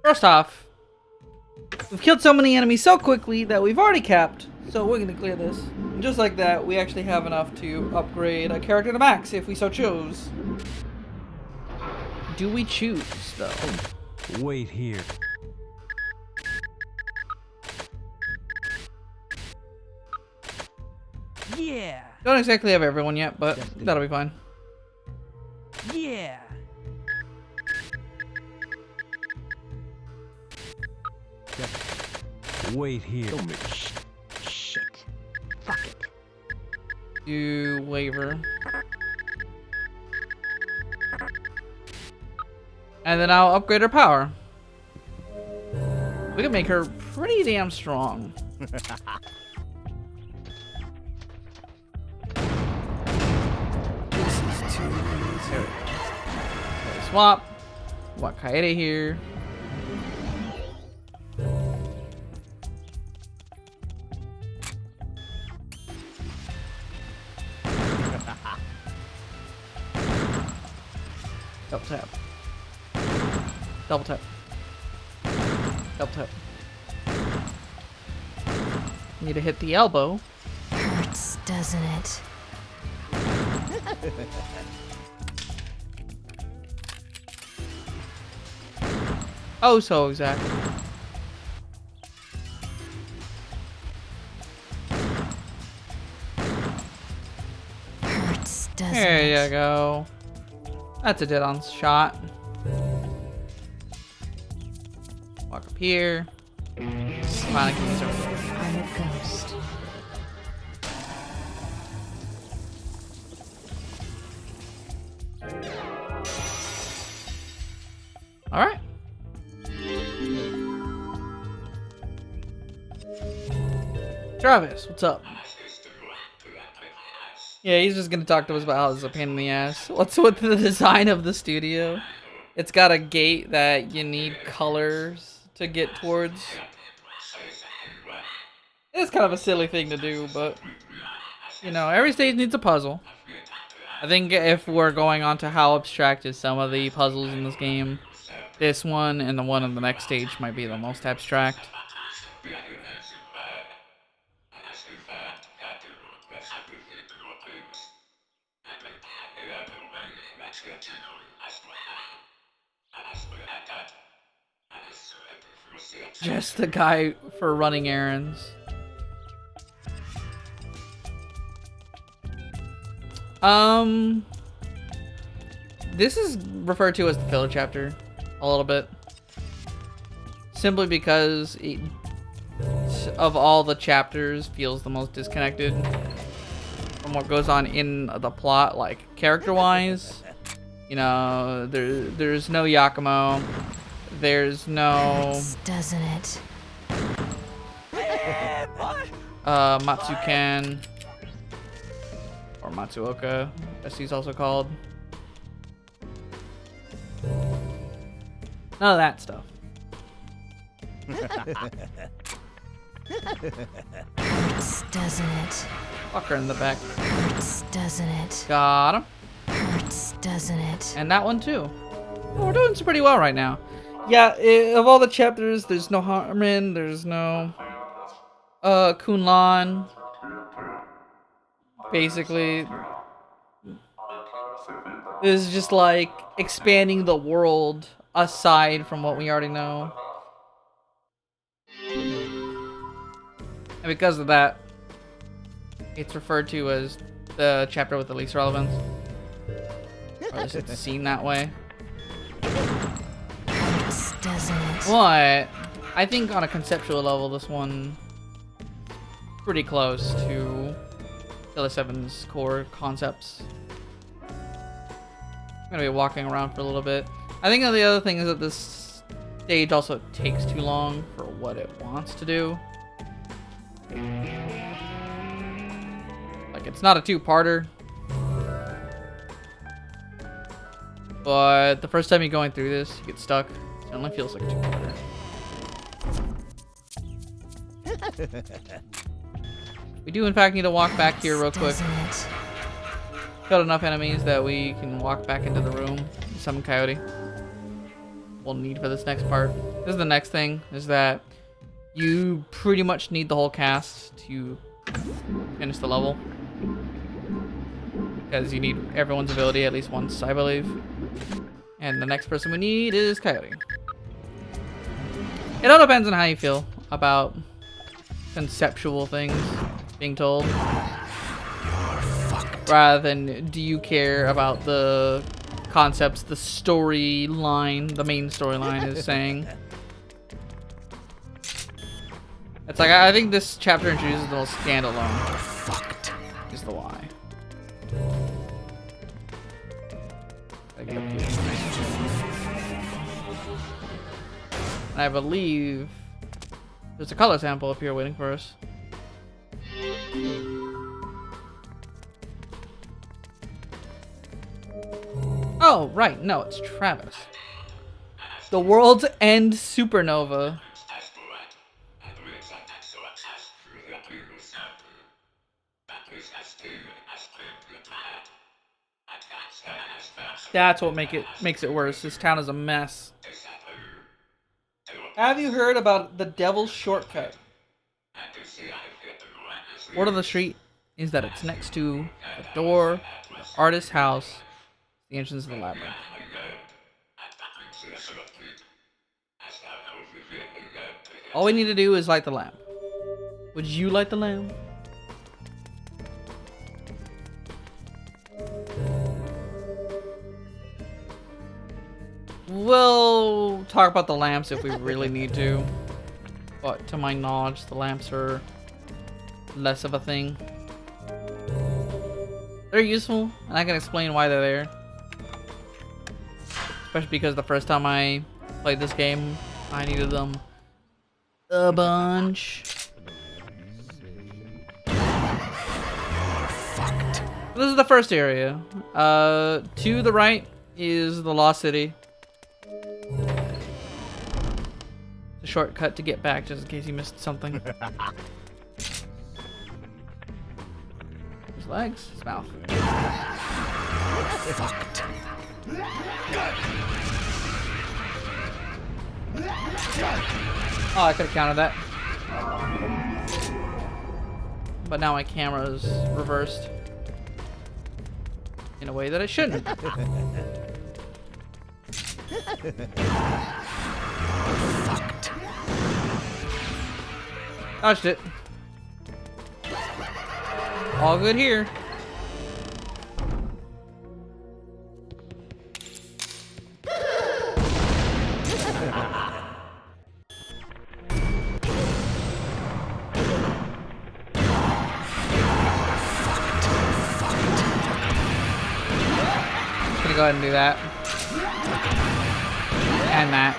First off, we've killed so many enemies so quickly that we've already capped. So we're gonna clear this. And just like that, we actually have enough to upgrade a character to max if we so choose. Do we choose, though? Wait here. Yeah. Don't exactly have everyone yet, but that'll be fine. Yeah. Wait here. Don't make shit. Fuck it. Do waiver. And then I'll upgrade her power. We can make her pretty damn strong. This is too easy. Swap. Want Kaede here. Double tap. Double tap. Double tap. Need to hit the elbow. Hurts, doesn't it? Oh, so exactly. Hurts, doesn't There it? you go. That's a dead-on shot. Walk up here. Finally can use her. I'm a ghost. Alright. Travis, what's up? Yeah, he's just gonna talk to us about how it's a pain in the ass. What's with the design of the studio? It's got a gate that you need colors to get towards. It's kind of a silly thing to do, but you know, every stage needs a puzzle. I think if we're going on to how abstract some of the puzzles in this game, this one and the one on the next stage might be the most abstract. Just the guy for running errands. This is referred to as the filler chapter a little bit. Simply because it, of all the chapters, feels the most disconnected from what goes on in the plot, like character-wise. You know, there's no Yakumo. There's no Hurts, doesn't it? Matsuken, or Matsuoka, as he's also called. None of that stuff. Hurts, doesn't it? Fucker in the back. Hurts, doesn't it? Got him. Hurts, doesn't it? And that one too. Well, we're doing pretty well right now. Yeah, of all the chapters, there's no Harmon, there's no Kunlan. Basically, this is just like expanding the world aside from what we already know. And because of that, it's referred to as the chapter with the least relevance. Or at least it's seen that way. Hurts, doesn't it? But I think on a conceptual level, this one pretty close to Killer7's core concepts. I'm gonna be walking around for a little bit. I think the other thing is that this stage also takes too long for what it wants to do. Like, it's not a two-parter. But the first time you're going through this, you get stuck. It only feels like a two-parter. We do, in fact, need to walk back here real quick. Doesn't it? Got enough enemies that we can walk back into the room. Summon Coyote. we'll need for this next part. This is the next thing, is that you pretty much need the whole cast to finish the level. Because you need everyone's ability at least once, I believe. And the next person we need is Coyote. It all depends on how you feel about conceptual things being told. Rather than do you care about the concepts the storyline, the main storyline is saying. It's like, I think this chapter introduces the most standalone. Fucked is the why. And I believe there's a color sample up here waiting for us. Oh, right. No, it's Travis. The world's end supernova. That's what makes it worse. This town is a mess. Have you heard about the Devil's Shortcut? Word on the street is that it's next to the door, the artist's house, the entrance to the labyrinth. All we need to do is light the lamp. Would you light the lamp? We'll talk about the lamps if we really need to. But to my knowledge, the lamps are less of a thing. They're useful, and I can explain why they're there. Especially because the first time I played this game, I needed them a bunch. This is the first area. To the right is the Lost City. The shortcut to get back, just in case you missed something. His legs, his mouth. Fucked. Oh, I could have countered that. But now my camera is reversed in a way that it shouldn't. Fucked. Touched it. All good here. Go ahead and do that. And that.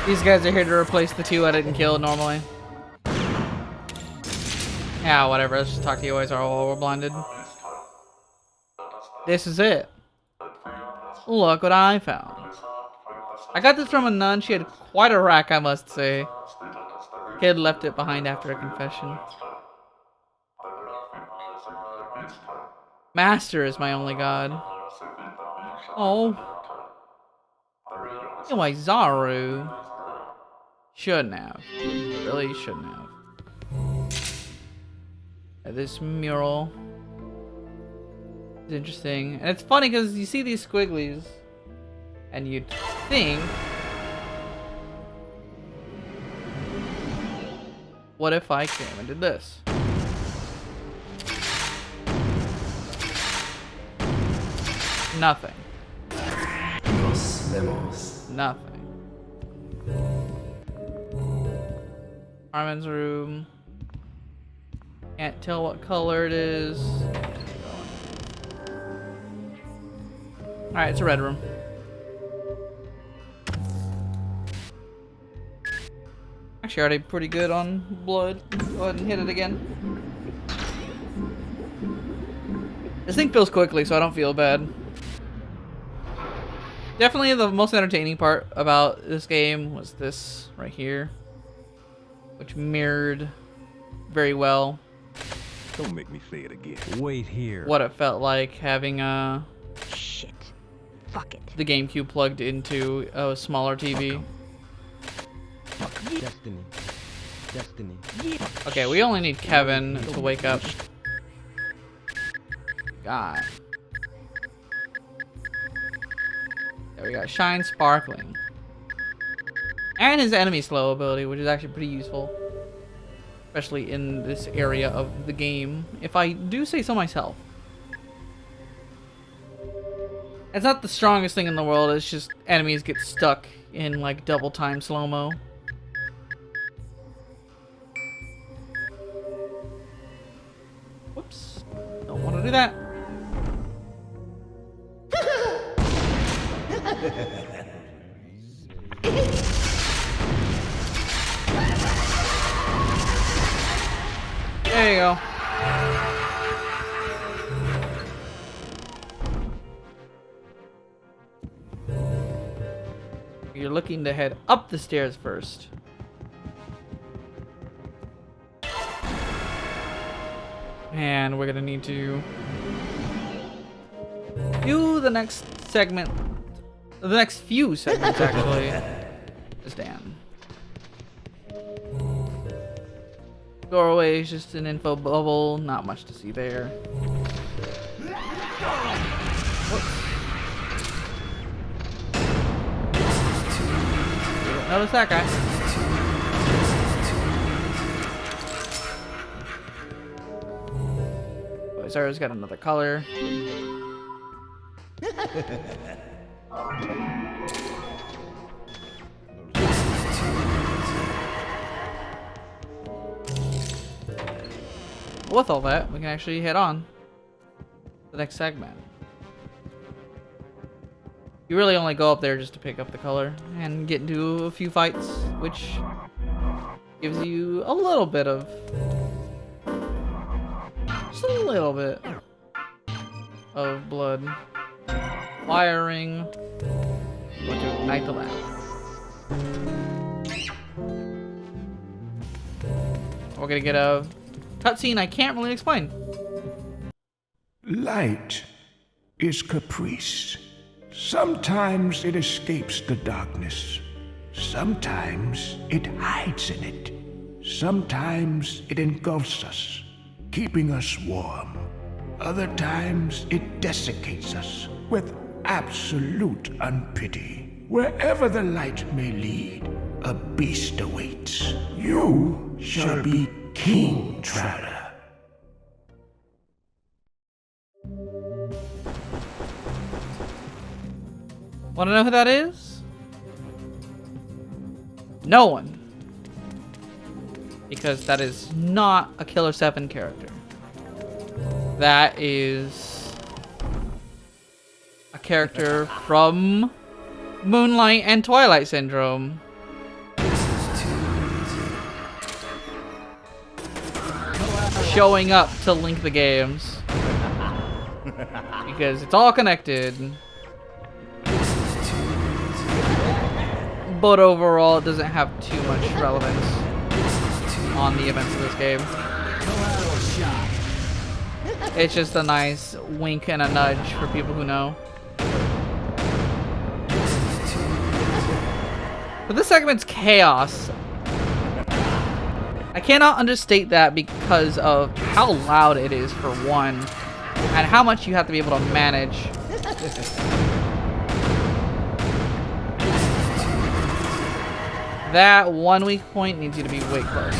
These guys are here to replace the two I didn't kill normally. Yeah, whatever. Let's just talk to you guys while we're blinded. This is it. Look what I found. I got this from a nun. She had quite a rack, I must say. Kid left it behind after a confession. Master is my only god. Oh. Anyway, Zaru. Shouldn't have. Really shouldn't have. This mural is interesting. And it's funny because you see these squigglies. And you'd think, what if I came and did this? Nothing. Nothing. Armin's room. Can't tell what color it is. Alright, it's a red room. Actually, already pretty good on blood. Go ahead and hit it again. This thing fills quickly, so I don't feel bad. Definitely the most entertaining part about this game was this right here. which mirrored very well Don't make me say it again. Wait here. what it felt like having Shit. Fuck it. the GameCube plugged into a smaller TV. Destiny. Destiny. Okay, we only need Kevin to wake up. God. There we go. Shine Sparkling. And his enemy slow ability, which is actually pretty useful. Especially in this area of the game, if I do say so myself. It's not the strongest thing in the world, it's just enemies get stuck in like double time slow-mo. Whoops. Don't want to do that. There you go. You're looking to head up the stairs first. And we're gonna need to do the next segment, the next few segments actually. Just Dan. Doorway is just an info bubble, not much to see there. Whoops. Notice that guy. Oh, Zara's got another color. With all that, we can actually head on to the next segment. You really only go up there just to pick up the color and get into a few fights, which gives you a little bit of, just a little bit of blood firing. Going to ignite the lamp. We're gonna get a cutscene I can't really explain. Light is caprice. Sometimes it escapes the darkness. Sometimes it hides in it. Sometimes it engulfs us, keeping us warm. Other times it desiccates us with absolute unpity. Wherever the light may lead, a beast awaits. You shall be King Traveler. Want to know who that is? No one. Because that is not a Killer7 character. That is a character from Moonlight and Twilight Syndrome. Showing up to link the games. Because it's all connected. But overall, it doesn't have too much relevance on the events of this game. It's just a nice wink and a nudge for people who know. But this segment's chaos. I cannot understate that because of how loud it is for one, and how much you have to be able to manage. That one weak point needs you to be way close.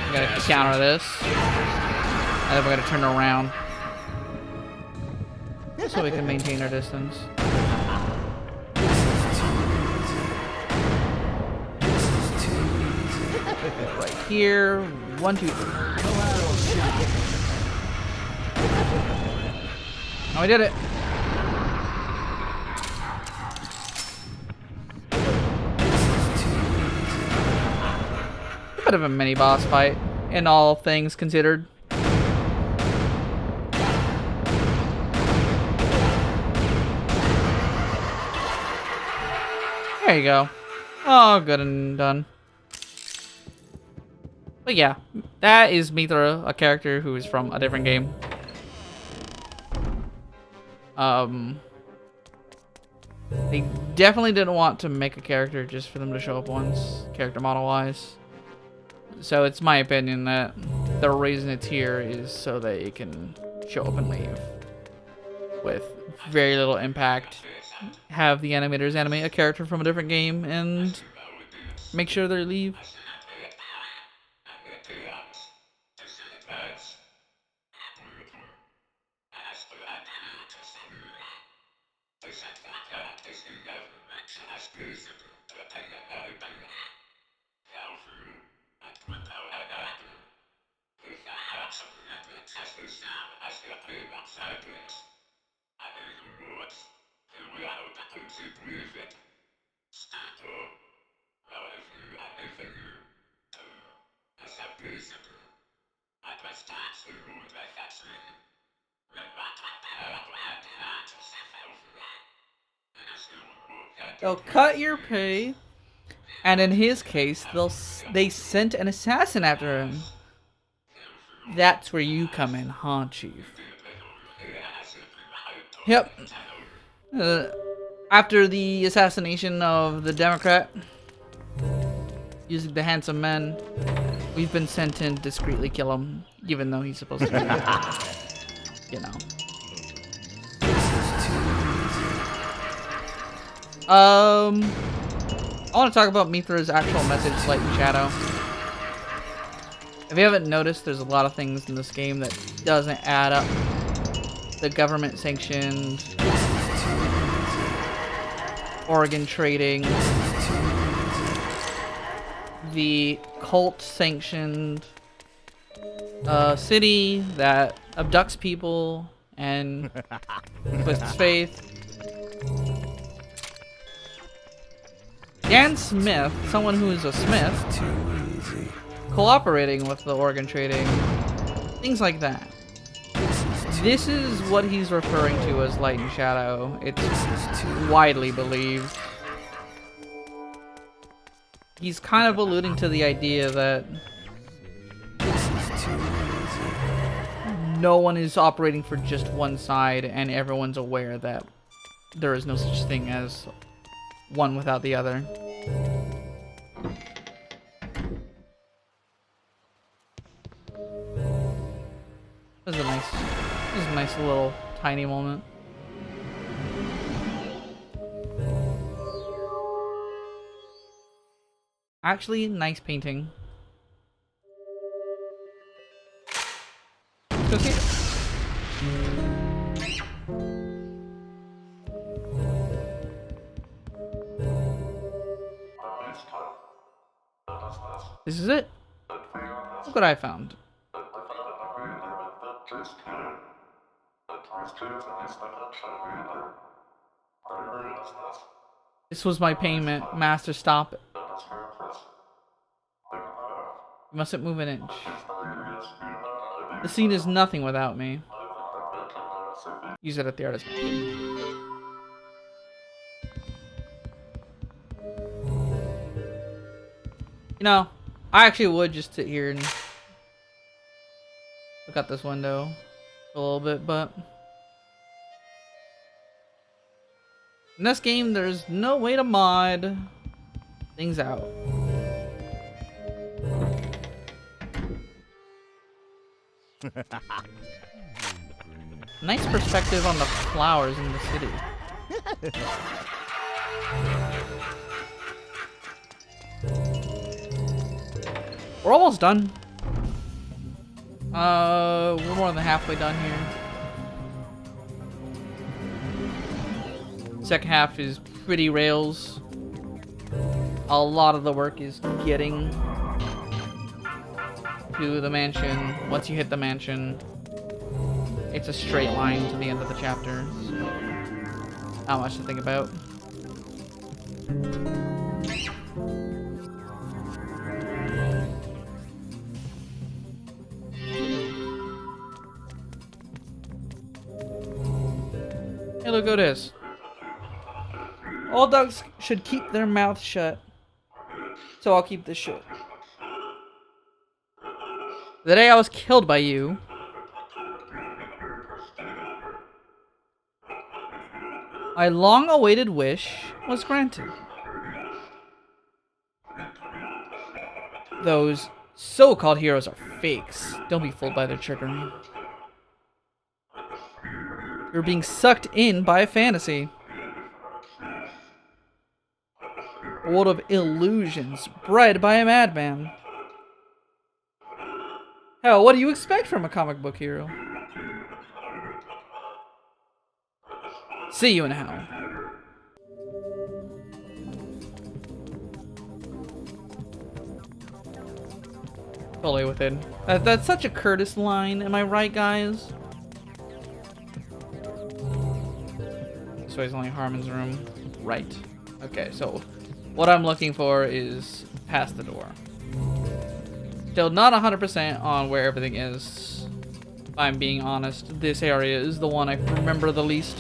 I'm gonna counter this. And then we're gonna turn around. So we can maintain our distance. Right here. 1, 2, 3. Oh, we did it. Bit of a mini boss fight, in all things considered. There you go. All good and done. But yeah, that is Mithra, a character who is from a different game. They definitely didn't want to make a character just for them to show up once, character model-wise. So it's my opinion that the reason it's here is so that it can show up and leave with very little impact. Have the animators animate a character from a different game and make sure they leave. They'll cut your pay, and in his case, they sent an assassin after him. That's where you come in, huh, Chief? Yep. After the assassination of the Democrat, using the handsome men, we've been sent in to discreetly kill him, even though he's supposed to be, you know. I want to talk about Mithra's actual message, Light and Shadow. If you haven't noticed, there's a lot of things in this game that doesn't add up. The government-sanctioned organ trading, the cult-sanctioned city that abducts people and twists faith. Dan Smith, someone who is a smith, cooperating with the organ trading, things like that. This is what he's referring to as Light and Shadow. It's widely believed. He's kind of alluding to the idea that no one is operating for just one side and everyone's aware that there is no such thing as one without the other. This is a nice little tiny moment. Actually, nice painting. Let's go see it. This is it. Look what I found. This was my payment. Master, stop it. You mustn't move an inch. The scene is nothing without me. Use it at the artist mansion. You know, I actually would just sit here and look out this window a little bit, but in this game, there's no way to mod things out. Nice perspective on the flowers in the city. We're almost done. We're more than halfway done here. Second half is pretty rails. A lot of the work is getting to the mansion. Once you hit the mansion, it's a straight line to the end of the chapter. So not much to think about. Hey, look at this. All dogs should keep their mouth shut. So I'll keep this shut. The day I was killed by you, my long-awaited wish was granted. Those so-called heroes are fakes. Don't be fooled by their trickery. You're being sucked in by a fantasy. A world of illusions bred by a madman. Hell, what do you expect from a comic book hero? See you in hell. Totally within. That's such a Curtis line, am I right, guys? This way's only Harmon's room. Right. Okay, so what I'm looking for is past the door. Still not 100% on where everything is. If I'm being honest, this area is the one I remember the least.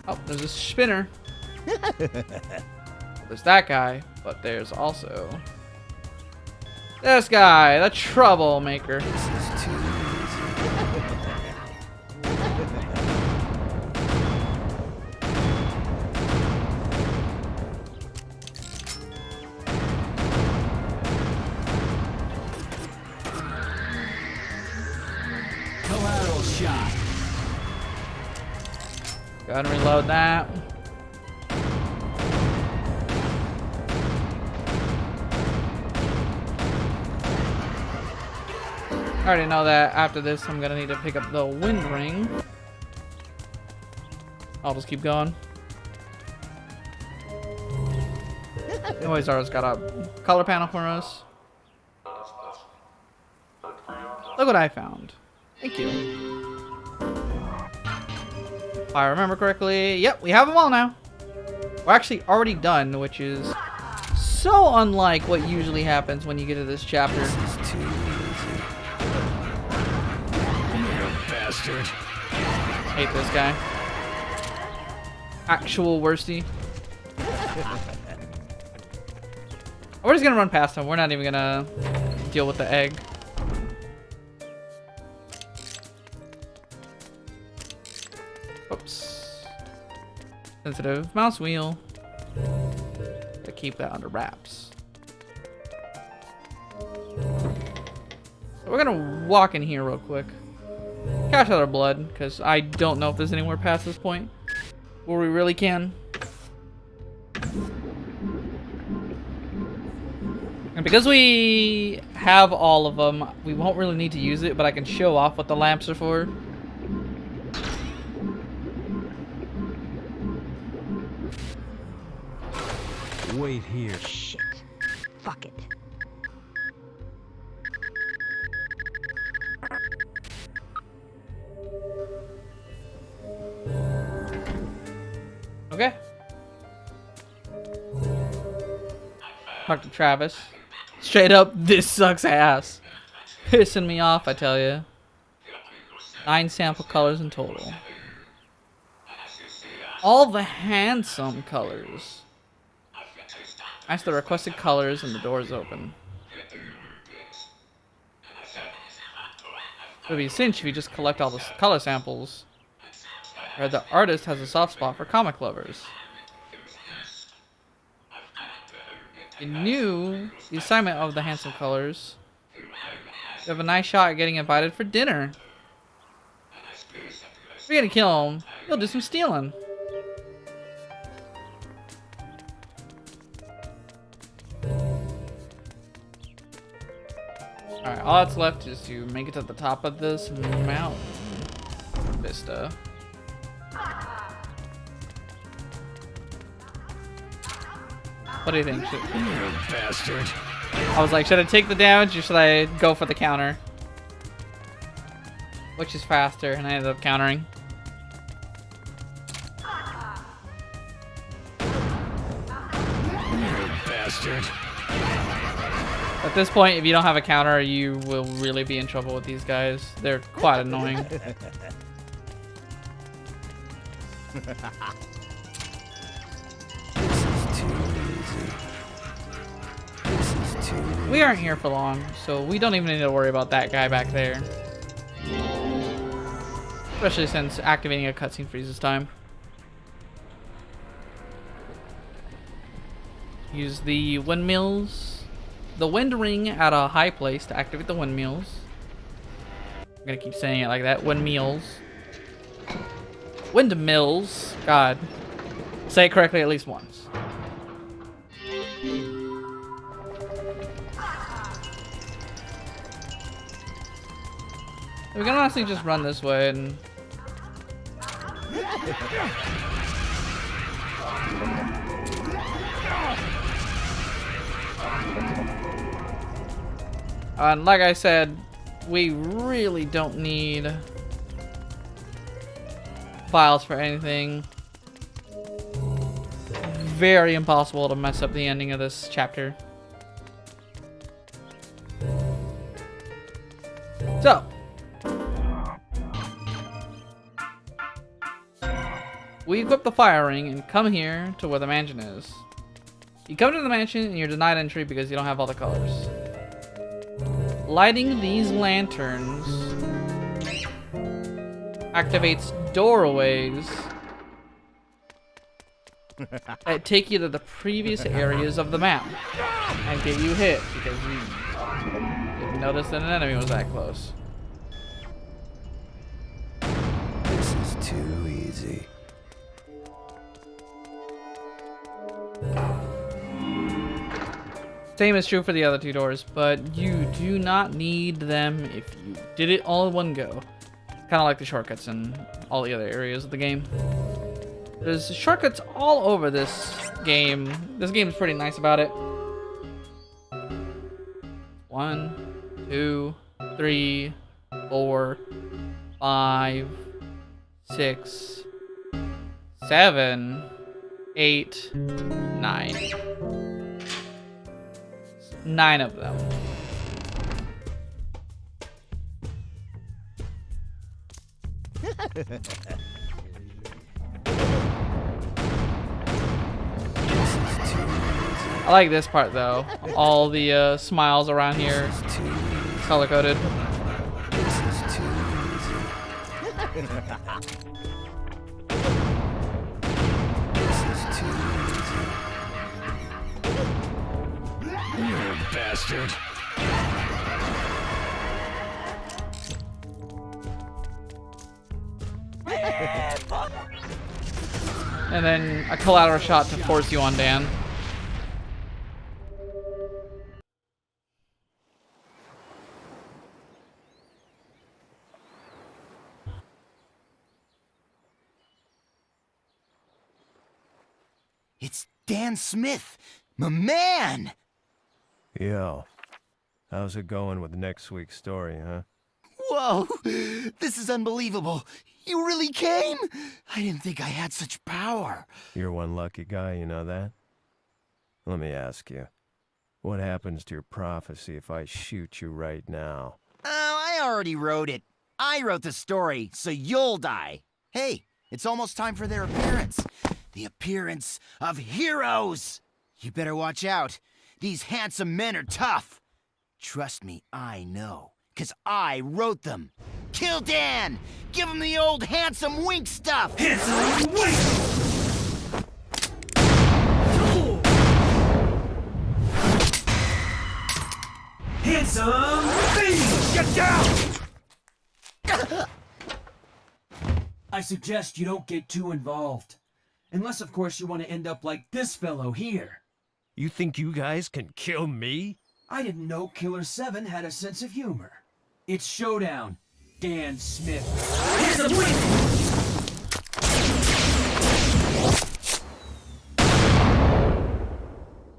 Oh, there's a spinner. There's that guy, but there's also this guy, the troublemaker. This is too easy. Collateral shot. Go ahead and reload that. I already know that after this I'm gonna need to pick up the wind ring. I'll just keep going. Anyways, Zara's got a color panel for us. Look what I found. Thank you. If I remember correctly, yep, we have them all now. We're actually already done, which is so unlike what usually happens when you get to this chapter. This is too easy. Bastard. Hate this guy. Actual worsty. We're just gonna run past him. We're not even gonna deal with the egg. Oops. Sensitive mouse wheel. To keep that under wraps. So we're gonna walk in here real quick. Cash out our blood, because I don't know if there's anywhere past this point where we really can. And because we have all of them, we won't really need to use it, but I can show off what the lamps are for. Wait here. Shit. Fuck it. Okay. Talk to Travis. Straight up, this sucks ass. Pissing me off, I tell you. 9 sample colors in total. All the handsome colors. Match the requested colors and the door is open. It would be a cinch if you just collect all the color samples. Or the artist has a soft spot for comic lovers. You knew the assignment of the handsome colors. You have a nice shot at getting invited for dinner. If you're gonna kill him, you'll do some stealing. Alright, all that's left is to make it to the top of this mountain vista. What do you think? Bastard. I was like, should I take the damage or should I go for the counter? Which is faster? And I ended up countering. Bastard. At this point, if you don't have a counter, you will really be in trouble with these guys. They're quite annoying. We aren't here for long, so we don't even need to worry about that guy back there. Especially since activating a cutscene freezes time. Use the windmills. The wind ring at a high place to activate the windmills. I'm gonna keep saying it like that. Windmills. Windmills. God. Say it correctly at least once. We can honestly just run this way and... And like I said, we really don't need files for anything. Very impossible to mess up the ending of this chapter. So, we equip the fire ring and come here to where the mansion is. You come to the mansion and you're denied entry because you don't have all the colors. Lighting these lanterns activates doorways that take you to the previous areas of the map and get you hit because you didn't notice that an enemy was that close. This is too easy. Same is true for the other two doors, but you do not need them if you did it all in one go. Kind of like the shortcuts in all the other areas of the game. There's shortcuts all over this game. This game is pretty nice about it. 1, 2, 3, 4, 5, 6, 7, 8, 9. 9 of them. I like this part though. All the smiles around here, color coded. Bastard. And then a collateral shot to force you on Dan. It's Dan Smith, my man! Yo, how's it going with next week's story, huh? Whoa, this is unbelievable. You really came? I didn't think I had such power. You're one lucky guy, you know that? Let me ask you, what happens to your prophecy if I shoot you right now? Oh, I already wrote it. I wrote the story, so you'll die. Hey, it's almost time for their appearance. The appearance of heroes! You better watch out. These handsome men are tough. Trust me, I know, 'cause I wrote them. Kill Dan! Give him the old handsome wink stuff! Handsome wink! Handsome beast! Get down! I suggest you don't get too involved. Unless, of course, you want to end up like this fellow here. You think you guys can kill me? I didn't know Killer7 had a sense of humor. It's showdown, Dan Smith. Handsome wink!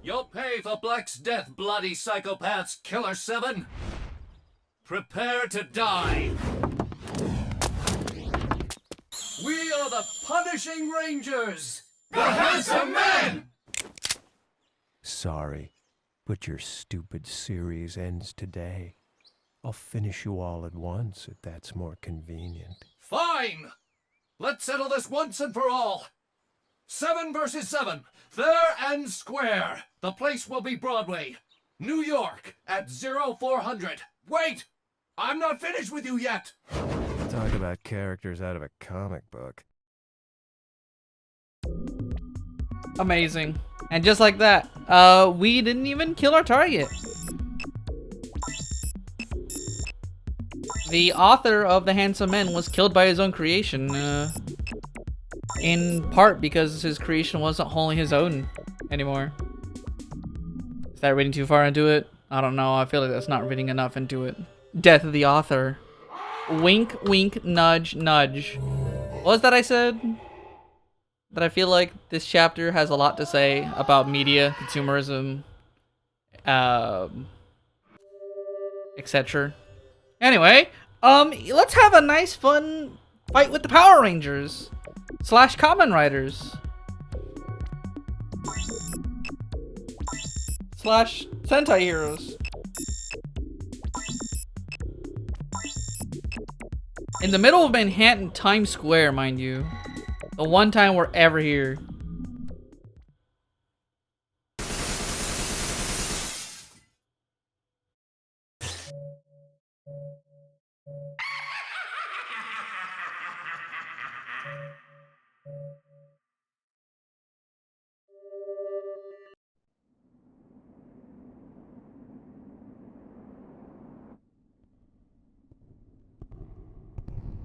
You'll pay for Black's death, bloody psychopaths, Killer7. Prepare to die. We are the Punishing Rangers, the Handsome Men! Sorry, but your stupid series ends today. I'll finish you all at once if that's more convenient. Fine! Let's settle this once and for all. 7 versus 7, fair and square. The place will be Broadway, New York, at 0400. Wait! I'm not finished with you yet! Talk about characters out of a comic book. Amazing. And just like that, we didn't even kill our target. The author of The Handsome Men was killed by his own creation, in part because his creation wasn't wholly his own anymore. Is that reading too far into it? I don't know. I feel like that's not reading enough into it. Death of the author. Wink, wink, nudge, nudge. What was that I said? That I feel like this chapter has a lot to say about media, consumerism, etc. Anyway, let's have a nice, fun fight with the Power Rangers / Kamen Riders / Sentai Heroes. In the middle of Manhattan, Times Square, mind you. The one time we're ever here.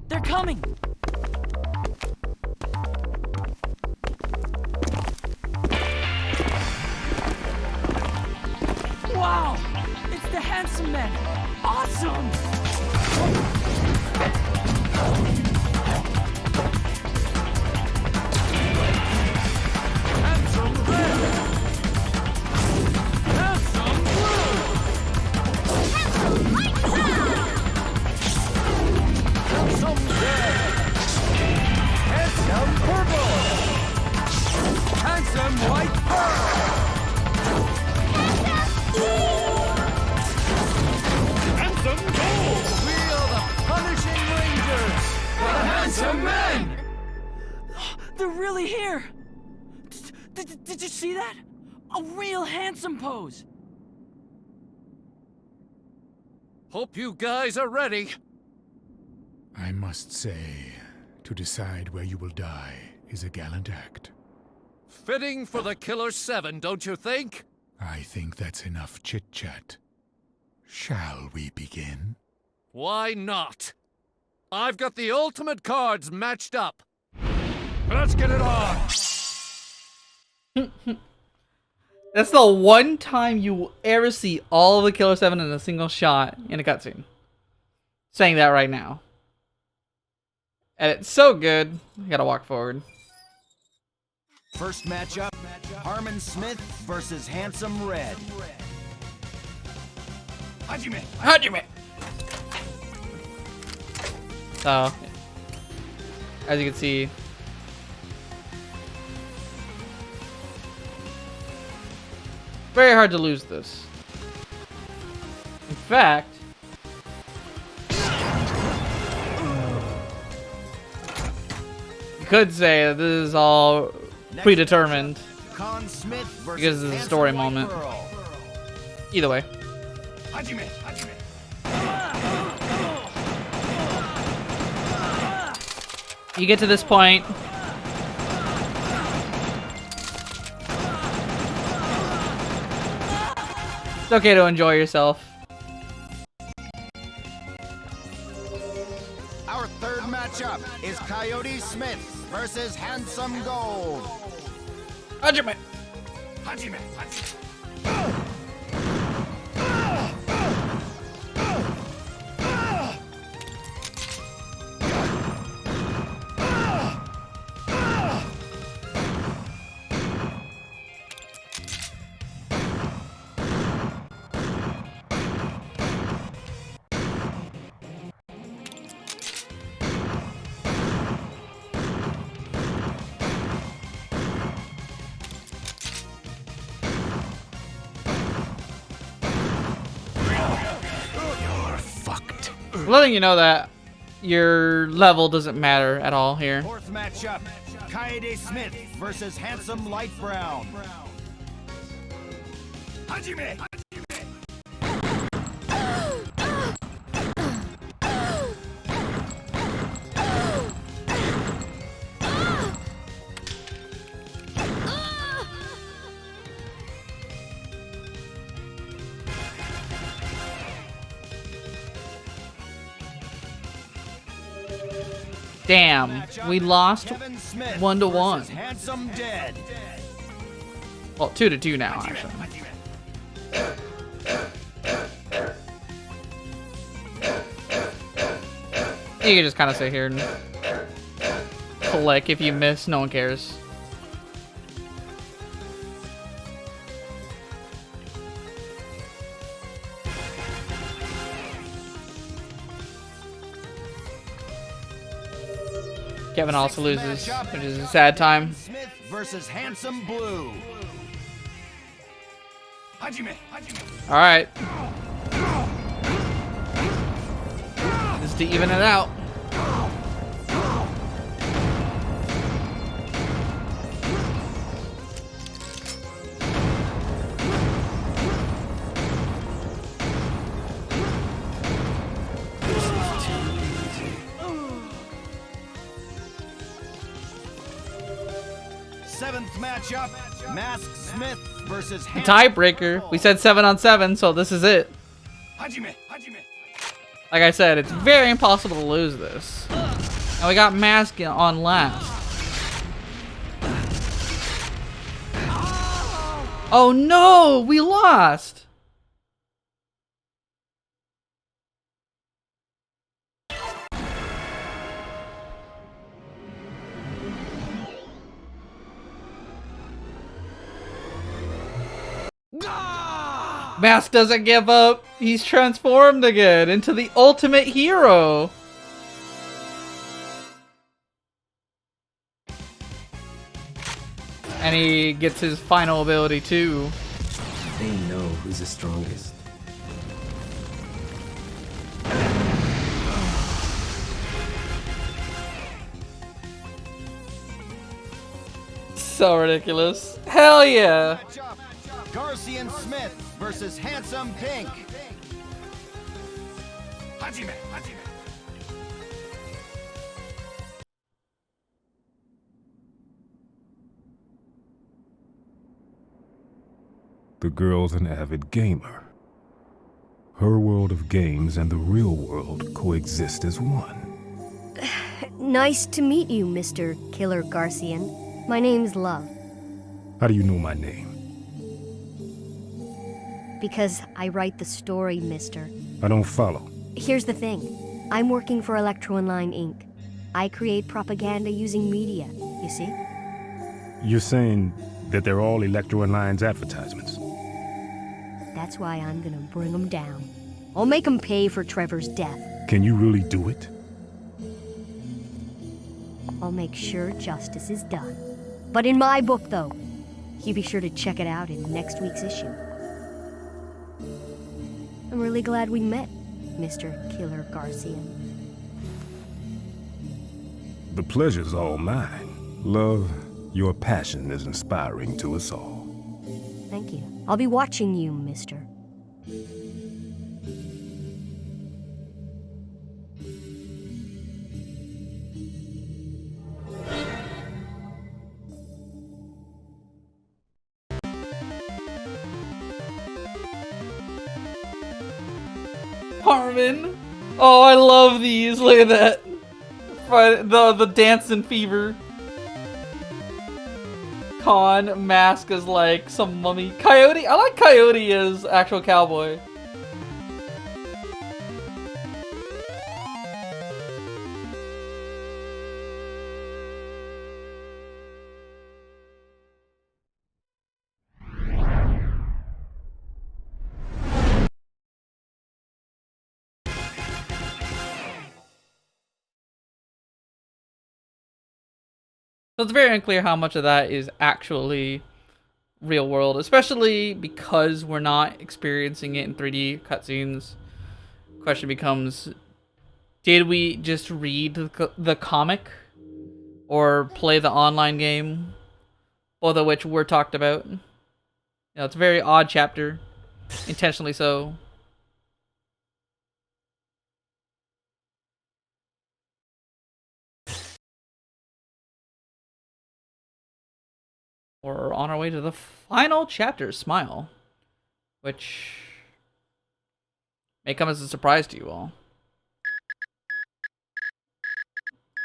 They're coming! Wow! It's the Handsome Men! Awesome! Handsome Red! Handsome Blue! Handsome Light Brown! Handsome Red! Handsome Purple! Handsome White Pearl! Handsome Gold! We are the Punishing Rangers! The Handsome Men! They're really here! Did you see that? A real handsome pose! Hope you guys are ready. I must say, to decide where you will die is a gallant act. Fitting for the Killer7, don't you think? I think that's enough chit-chat. Shall we begin? Why not? I've got the ultimate cards matched up. Let's get it on! That's the one time you will ever see all of the Killer7 in a single shot in a cutscene. Saying that right now. And it's so good, I gotta walk forward. First matchup, Harmon Smith versus Handsome Red. Hajime! Hajime! So, as you can see, very hard to lose this. In fact, you could say that this is all predetermined because of the story moment. Either way. You get to this point. It's okay to enjoy yourself. Our third matchup is Coyote Smith versus Handsome Gold. Hajime! Hajime! Letting you know that your level doesn't matter at all here. Fourth matchup, Kaede Smith versus Handsome Light Brown. Hajime! Damn, we lost 1-1. Handsome Dead. Well, 2-2 now, actually. You can just kind of sit here and click if you miss. No one cares. Kevin also loses, which is a sad time. Smith versus Handsome Blue. Hajime. All right. Just to even it out. Seventh matchup, Mask Smith versus The Handsome tiebreaker. We said 7-on-7, so this is it. Hajime. Like I said, it's very impossible to lose this. And we got Mask on last. Oh no, we lost. Mask doesn't give up. He's transformed again into the ultimate hero. And he gets his final ability too. They know who's the strongest. So ridiculous. Hell yeah. Garcian Smith versus Handsome Pink. Hajime. The girl's an avid gamer. Her world of games and the real world coexist as one. Nice to meet you, Mr. Killer Garcian. My name's Love. How do you know my name? Because I write the story, mister. I don't follow. Here's the thing. I'm working for Electro-Online Inc. I create propaganda using media, you see? You're saying that they're all Electro-Online's advertisements? That's why I'm gonna bring them down. I'll make them pay for Trevor's death. Can you really do it? I'll make sure justice is done. But in my book, though, you be sure to check it out in next week's issue. I'm really glad we met, Mr. Killer Garcian. The pleasure's all mine. Love, your passion is inspiring to us all. Thank you. I'll be watching you, mister. Harmon. Oh, I love these. Look at that. The dancing fever. Con Mask is like some mummy. Coyote. I like Coyote as actual cowboy. So it's very unclear how much of that is actually real world, especially because we're not experiencing it in 3D cutscenes. Question becomes, Did we just read the comic or play the online game, both of which were talked about? You know, it's a very odd chapter, intentionally so. We're on our way to the final chapter, Smile, which may come as a surprise to you all.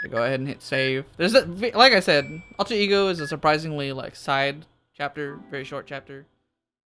Go ahead and hit save. There's like I said, Alter Ego is a surprisingly like side chapter, very short chapter.